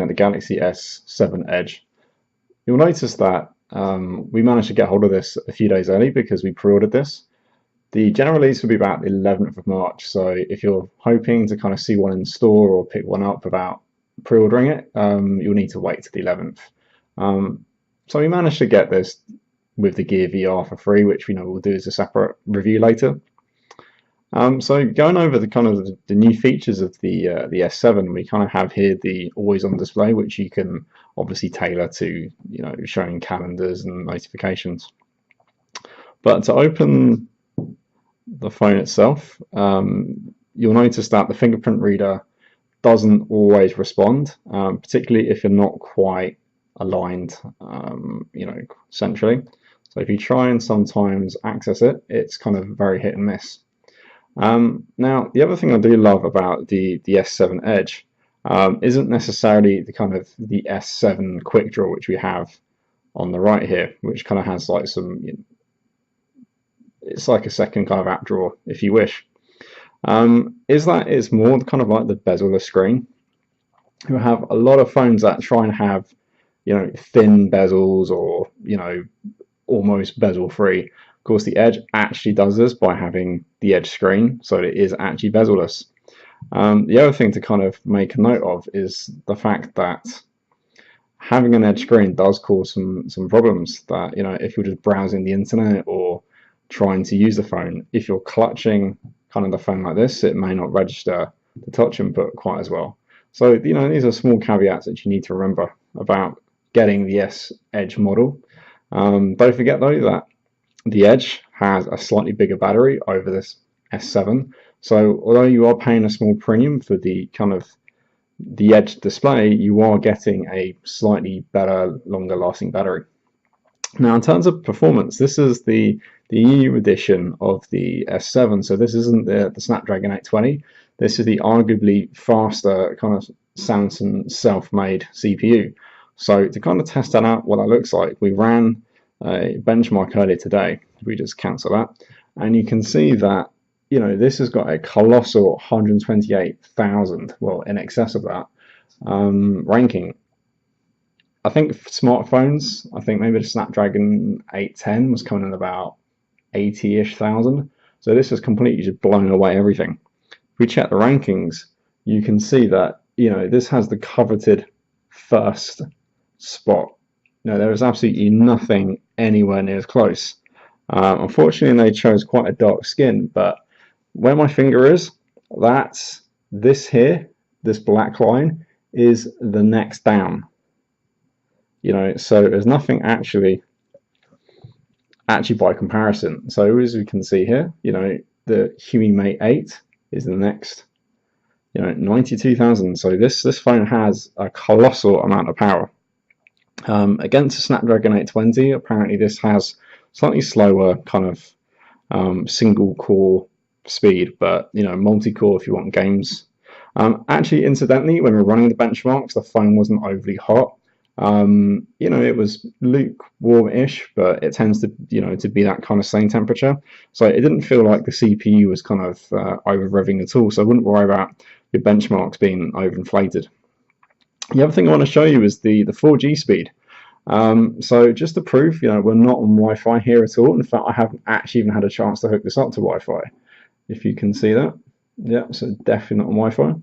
at the Galaxy S7 Edge. You'll notice that we managed to get hold of this a few days early because we pre-ordered this. The general release will be about the 11th of March, so if you're hoping to kind of see one in store or pick one up without pre-ordering it, you'll need to wait to the 11th. So we managed to get this with the Gear VR for free, which we know we'll do as a separate review later. So going over the kind of the new features of the S7, we kind of have here the always-on display, which you can obviously tailor to showing calendars and notifications. But to open the phone itself, you'll notice that the fingerprint reader doesn't always respond, particularly if you're not quite aligned, centrally. So if you try and sometimes access it, it's kind of very hit and miss. Now, the other thing I do love about the S7 Edge isn't necessarily the S7 quick draw, which we have on the right here, which kind of has like some, it's like a second kind of app drawer, if you wish. Is that it's more kind of like the bezel-less screen. You have a lot of phones that try and have, thin bezels or, almost bezel-free. Of course, the Edge actually does this by having the Edge screen, so it is actually bezel-less. The other thing to kind of make a note of is the fact that having an Edge screen does cause some problems. That if you're just browsing the internet or trying to use the phone, if you're clutching kind of the phone like this, it may not register the touch input quite as well. So these are small caveats that you need to remember about getting the S Edge model. Don't forget though that the Edge has a slightly bigger battery over this S7, so although you are paying a small premium for the Edge display, you are getting a slightly better, longer lasting battery. Now, in terms of performance, this is the EU edition of the S7, so this isn't the Snapdragon 820. This is the arguably faster kind of Samsung self-made CPU. So to kind of test that out, what that looks like, we ran a benchmark earlier today. We just cancel that, and you can see that this has got a colossal 128,000, well, in excess of that ranking. I think smartphones, I think maybe the Snapdragon 810 was coming in about 80-ish thousand. So this has completely just blown away everything. If we check the rankings, you can see that this has the coveted first spot. There is absolutely nothing anywhere near as close. Unfortunately, they chose quite a dark skin, but where my finger is, that's this here, this black line is the next down. So there's nothing actually by comparison. So as we can see here, the Huawei Mate 8 is the next, 92,000. So this phone has a colossal amount of power. Against the Snapdragon 820, apparently this has slightly slower kind of single core speed, but multi-core if you want games. Actually, incidentally, when we were running the benchmarks, the phone wasn't overly hot. It was lukewarm-ish, but it tends to to be that kind of same temperature. So it didn't feel like the CPU was kind of over revving at all. So I wouldn't worry about your benchmarks being overinflated. The other thing I want to show you is the 4G speed. So just to prove, we're not on Wi-Fi here at all. In fact, I haven't actually even had a chance to hook this up to Wi-Fi. If you can see that, yeah, so definitely not on Wi-Fi.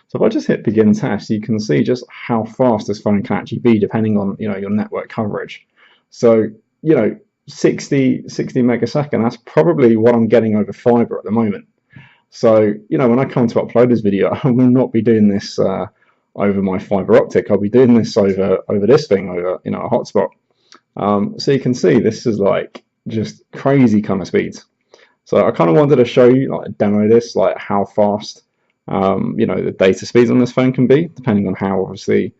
So if I just hit begin test, you can see just how fast this phone can actually be depending on your network coverage. So 60 megasecond, that's probably what I'm getting over fiber at the moment. So when I come to upload this video, I will not be doing this over my fiber optic. I'll be doing this over this thing, over a hotspot. So you can see this is like just crazy kind of speeds. So I kind of wanted to show you, like, demo this, like how fast the data speeds on this phone can be, depending on how obviously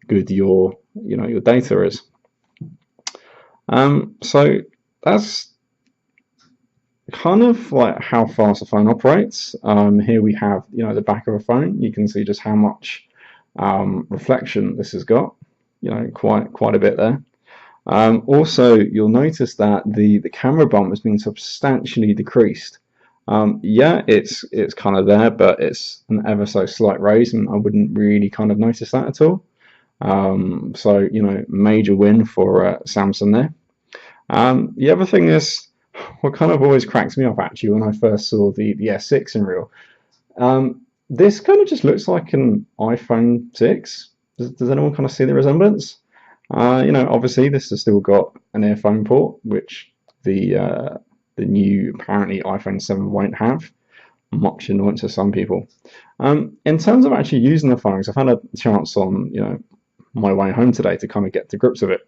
good your data is. So that's kind of like how fast the phone operates. Here we have the back of a phone. You can see just how much reflection this has got, quite a bit there. Also, you'll notice that the camera bump has been substantially decreased. Yeah, it's kind of there, but it's an ever so slight raise, and I wouldn't really kind of notice that at all. So, major win for Samsung there. The other thing is, what kind of always cracks me up actually when I first saw the S6 in real. This kind of just looks like an iPhone 6. Does anyone kind of see the resemblance? Obviously this has still got an earphone port, which the new apparently iPhone 7 won't have. Much annoyance to some people. In terms of actually using the phones, I've had a chance on my way home today to kind of get to grips with it.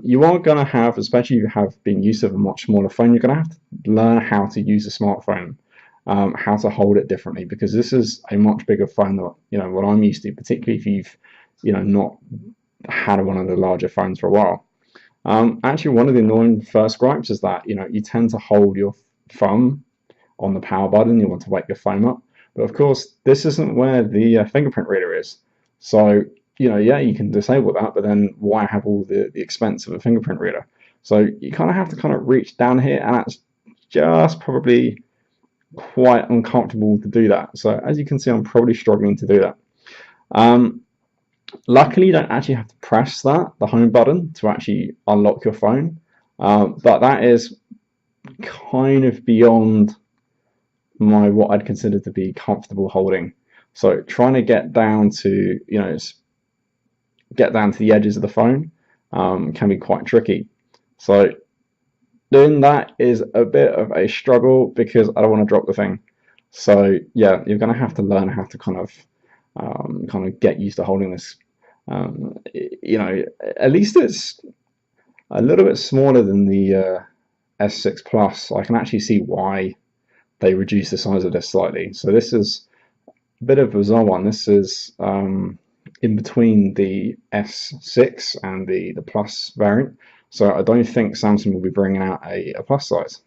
You are going to have, especially if you have been used to a much smaller phone, you're going to have to learn how to use a smartphone, how to hold it differently, because this is a much bigger phone than what I'm used to, particularly if you've not had one of the larger phones for a while. Actually, one of the annoying first gripes is that you tend to hold your thumb on the power button. You want to wake your phone up, but of course this isn't where the fingerprint reader is. So yeah, you can disable that, but then why have all the expense of a fingerprint reader? So you kind of have to kind of reach down here, and that's just probably quite uncomfortable to do that. So as you can see, I'm probably struggling to do that. Luckily, you don't actually have to press the home button to actually unlock your phone, but that is kind of beyond what I'd consider to be comfortable holding. So trying to get down to the edges of the phone can be quite tricky. So doing that is a bit of a struggle because I don't want to drop the thing. So yeah, you're going to have to learn how to kind of get used to holding this. At least it's a little bit smaller than the S6 Plus. I can actually see why they reduced the size of this slightly. So this is a bit of a bizarre one. This is in between the S6 and the Plus variant. So I don't think Samsung will be bringing out a Plus size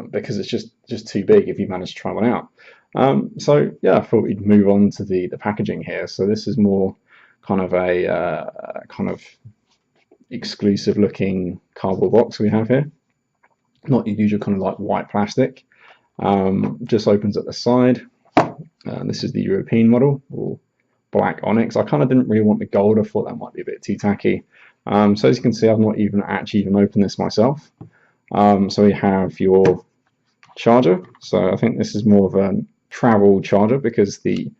because it's just too big if you manage to try one out. So yeah, I thought we'd move on to the packaging here. So this is more kind of a kind of exclusive looking cardboard box we have here. Not your usual kind of like white plastic. Just opens at the side. This is the European model, or black onyx. I kind of didn't really want the gold. I thought that might be a bit too tacky. So as you can see, I've not even opened this myself. So we have your charger. So I think this is more of a travel charger because the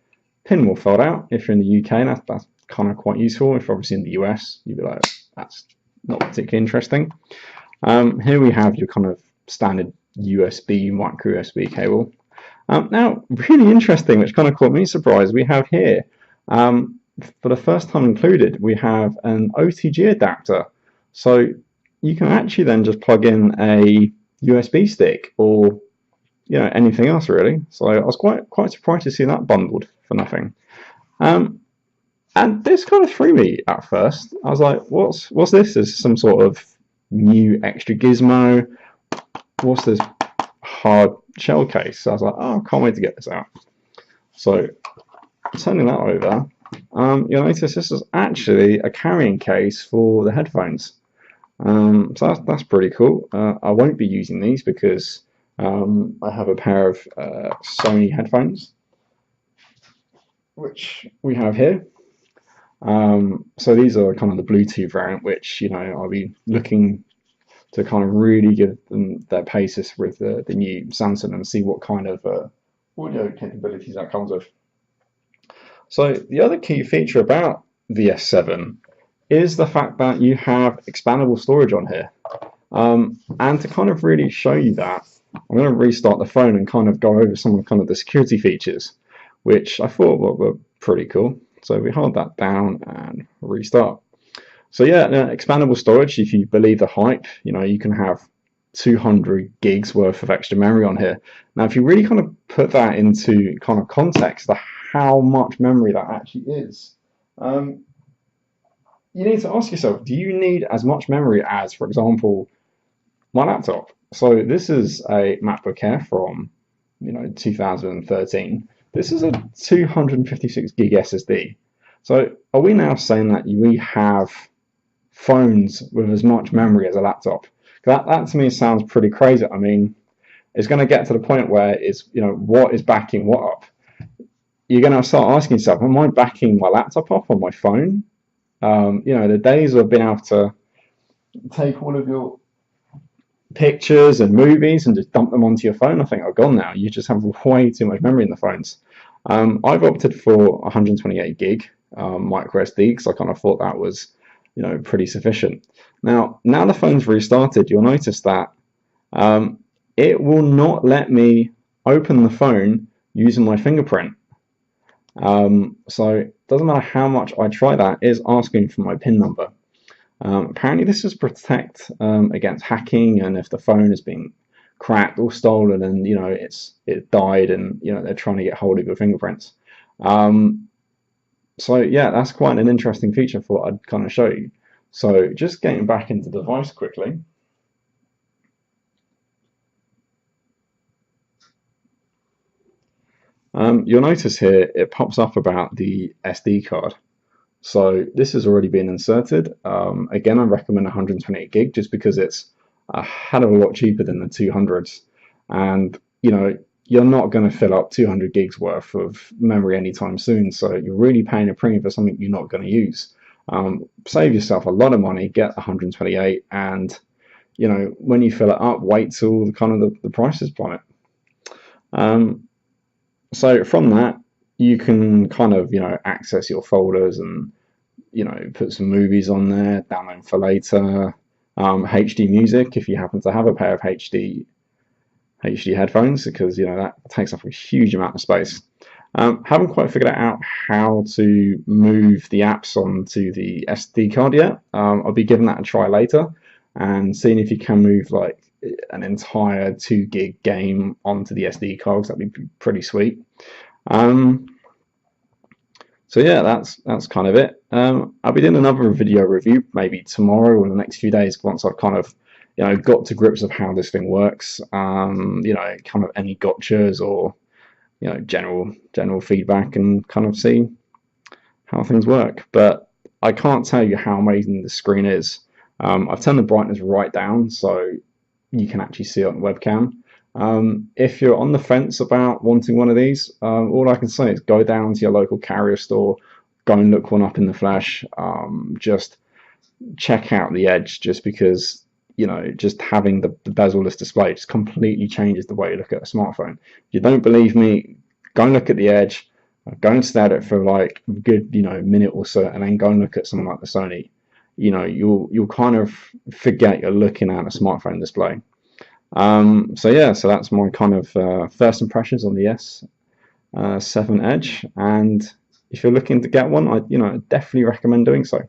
pin will fold out. If you're in the UK, that's kind of quite useful. If you're obviously in the US, you'd be like, that's not particularly interesting. Here we have your kind of standard USB, micro USB cable. Now, really interesting, which kind of caught me surprised, we have here, for the first time included, we have an OTG adapter. So you can actually then just plug in a USB stick or anything else really. So I was quite surprised to see that bundled for nothing. And this kind of threw me at first. I was like, what's this? Is this some sort of new extra gizmo? What's this hard shell case? So I was like, oh, I can't wait to get this out. So turning that over, you'll notice this is actually a carrying case for the headphones. So that's pretty cool. I won't be using these because I have a pair of Sony headphones, which we have here. So these are kind of the Bluetooth variant, which I'll be looking to kind of really give them their paces with the new Samsung and see what kind of audio capabilities that comes with. So the other key feature about the S7 is the fact that you have expandable storage on here. And to kind of really show you that, I'm going to restart the phone and kind of go over some of kind of the security features, which I thought were pretty cool. So we hold that down and restart. So yeah, expandable storage, if you believe the hype, you can have 200 gigs worth of extra memory on here. Now, if you really kind of put that into kind of context, how much memory that actually is, you need to ask yourself, do you need as much memory as, for example, my laptop? So this is a MacBook Air from 2013. This is a 256 gig SSD. So are we now saying that we have phones with as much memory as a laptop? That to me sounds pretty crazy. I mean, it's going to get to the point where it's what is backing what up. you're going to start asking yourself, am I backing my laptop up on my phone? The days of being able to take all of your pictures and movies and just dump them onto your phone, I think are gone now. You just have way too much memory in the phones. I've opted for 128 gig micro SD because I kind of thought that was, pretty sufficient. Now the phone's restarted, you'll notice that it will not let me open the phone using my fingerprint. So it doesn't matter how much I try that, it is asking for my PIN number. Apparently this is protect against hacking, and if the phone has been cracked or stolen and it died and they're trying to get hold of your fingerprints. So yeah, that's quite an interesting feature for what I'd kind of show you. So just getting back into the device quickly. You'll notice here it pops up about the SD card. So this has already been inserted. Again, I recommend 128 gig just because it's a hell of a lot cheaper than the 200s. And you're not going to fill up 200 gigs worth of memory anytime soon. So you're really paying a premium for something you're not going to use. Save yourself a lot of money, get 128, and when you fill it up, wait till the prices plummet. So from that, you can access your folders and put some movies on there, download for later, HD music if you happen to have a pair of HD headphones, because that takes up a huge amount of space. Haven't quite figured out how to move the apps onto the SD card yet. I'll be giving that a try later and seeing if you can move like an entire 2 gig game onto the SD card. That'd be pretty sweet. So yeah, that's kind of it. I'll be doing another video review maybe tomorrow or in the next few days once I've kind of got to grips of how this thing works. Kind of any gotchas or general feedback, and kind of see how things work. But I can't tell you how amazing the screen is. I've turned the brightness right down so you can actually see it on the webcam. If you're on the fence about wanting one of these, all I can say is go down to your local carrier store, go and look one up in the flesh. Just check out the Edge, just because just having the bezel-less display just completely changes the way you look at a smartphone. If you don't believe me, go and look at the Edge, go and stare at it for like a good minute or so, and then go and look at something like the Sony. You'll kind of forget you're looking at a smartphone display. So yeah, so that's my kind of first impressions on the S7 Edge, and if you're looking to get one, I definitely recommend doing so.